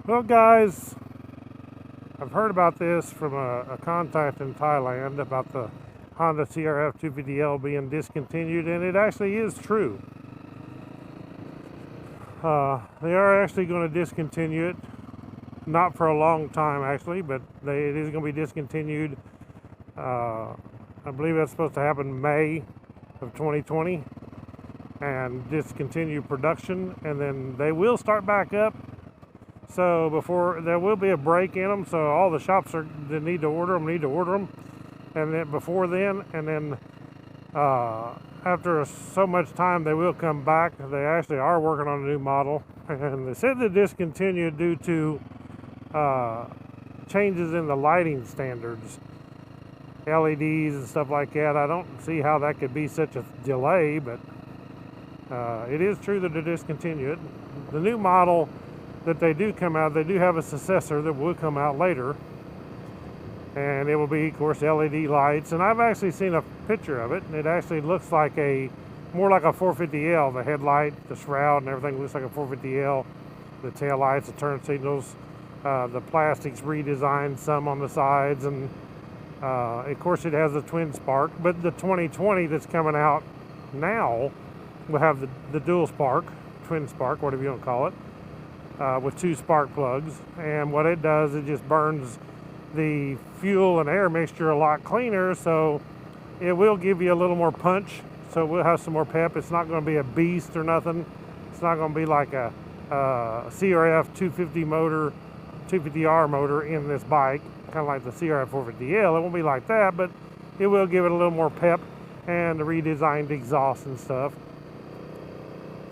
Well, guys, I've heard about this from a contact in Thailand about the Honda CRF250L being discontinued, and it actually is true. They are actually going to discontinue it, not for a long time actually, but it is going to be discontinued. I believe that's supposed to happen May of 2020, and discontinue production, and then they will start back up. So before, there will be a break in them, so all the shops that need to order them, and then before then, and then after so much time, they will come back. They actually are working on a new model, and they said they discontinued due to changes in the lighting standards, LEDs and stuff like that. I don't see how that could be such a delay, but it is true that they discontinued it. The new model that they do come out, they do have a successor that will come out later, and it will be, of course, LED lights. And I've actually seen a picture of it, and it actually looks like more like a 450L. The headlight, the shroud, and everything looks like a 450L. The tail lights, the turn signals, the plastics redesigned some on the sides, and of course it has a twin spark. But the 2020 that's coming out now will have the dual spark, twin spark, whatever you want to call it, with two spark plugs. And what it does, it just burns the fuel and air mixture a lot cleaner, so it will give you a little more punch, so we'll have some more pep. It's not going to be a beast or nothing. It's not going to be like a CRF250 motor, 250R motor in this bike, kind of like the CRF450L. It won't be like that, but it will give it a little more pep and the redesigned exhaust and stuff.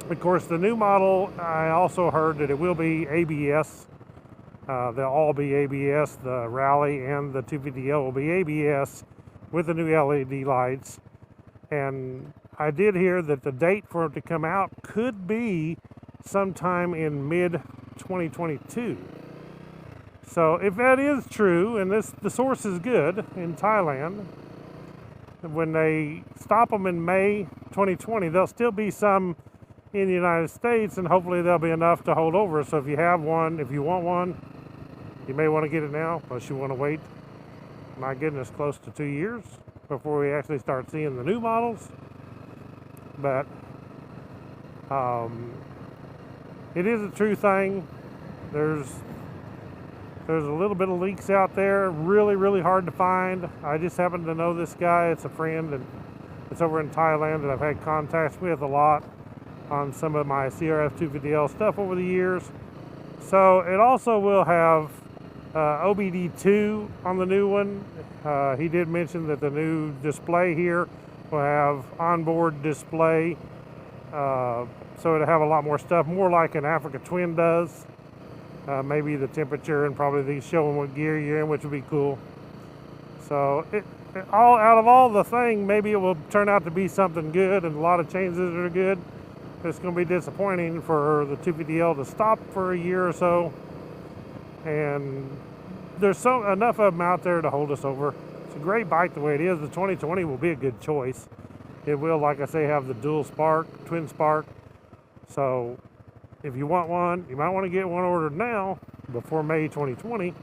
Of course, the new model, I also heard that it will be ABS. They'll all be ABS. The Rally and the 250L will be ABS with the new LED lights. And I did hear that the date for it to come out could be sometime in mid-2022. So if that is true, and the source is good in Thailand, when they stop them in May 2020, there'll still be some in the United States, and hopefully there'll be enough to hold over. So if you have one, if you want one, you may want to get it now, unless you want to wait, my goodness, close to 2 years before we actually start seeing the new models. But it is a true thing. There's a little bit of leaks out there, really, really hard to find. I just happen to know this guy. It's a friend, and it's over in Thailand that I've had contacts with a lot on some of my CRF250L stuff over the years. So it also will have OBD2 on the new one. He did mention that the new display here will have onboard display. So it'll have a lot more stuff, more like an Africa Twin does. Maybe the temperature and probably showing what gear you're in, which would be cool. So out of all the thing, maybe it will turn out to be something good, and a lot of changes that are good. It's going to be disappointing for the 250L to stop for a year or so, and there's enough of them out there to hold us over. It's a great bike the way it is. The 2020 will be a good choice. It will, like I say, have the dual spark, twin spark. So if you want one, you might want to get one ordered now before May 2020,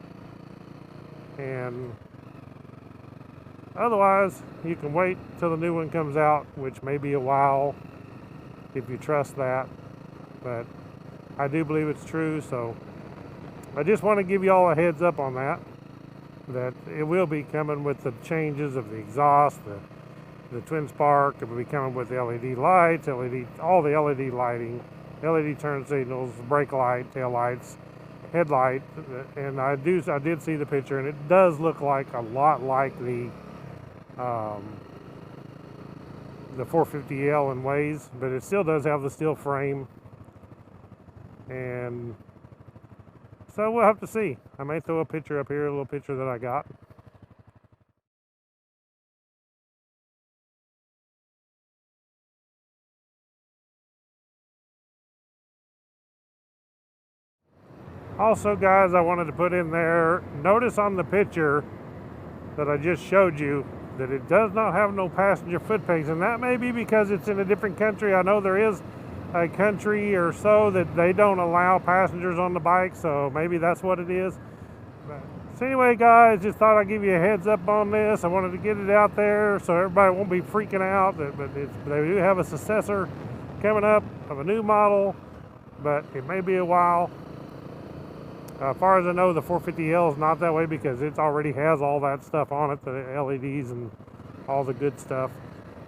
and otherwise you can wait till the new one comes out, which may be a while if you trust that, but I do believe it's true. So I just want to give you all a heads up on that it will be coming with the changes of the exhaust, the twin spark. It will be coming with the LED lights, all the LED lighting, LED turn signals, brake light, tail lights, headlight. And I did see the picture, and it does look like a lot like the 450L in ways, but it still does have the steel frame. And so we'll have to see. I may throw a picture up here, a little picture that I got. Also, guys, I wanted to put in there, notice on the picture that I just showed you that it does not have no passenger foot pegs, and that may be because it's in a different country. I know there is a country or so that they don't allow passengers on the bike, so maybe that's what it is. So anyway, guys, just thought I'd give you a heads up on this. I wanted to get it out there so everybody won't be freaking out. But they do have a successor coming up of a new model, but it may be a while. As far as I know, the 450L is not that way because it already has all that stuff on it, the LEDs and all the good stuff.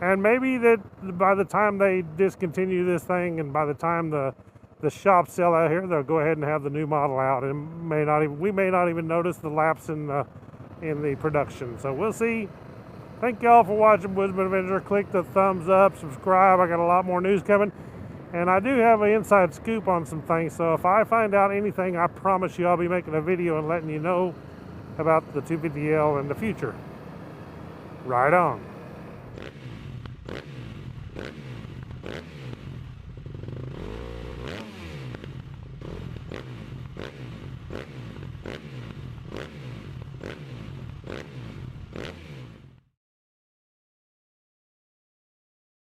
And maybe that by the time they discontinue this thing and by the time the shops sell out here, they'll go ahead and have the new model out, and we may not even notice the lapse in the production. So we'll see. Thank y'all for watching Woodzman Adventure. Click the thumbs up, subscribe. I got a lot more news coming, and I do have an inside scoop on some things. So if I find out anything, I promise you I'll be making a video and letting you know about the 250L in the future. Right on.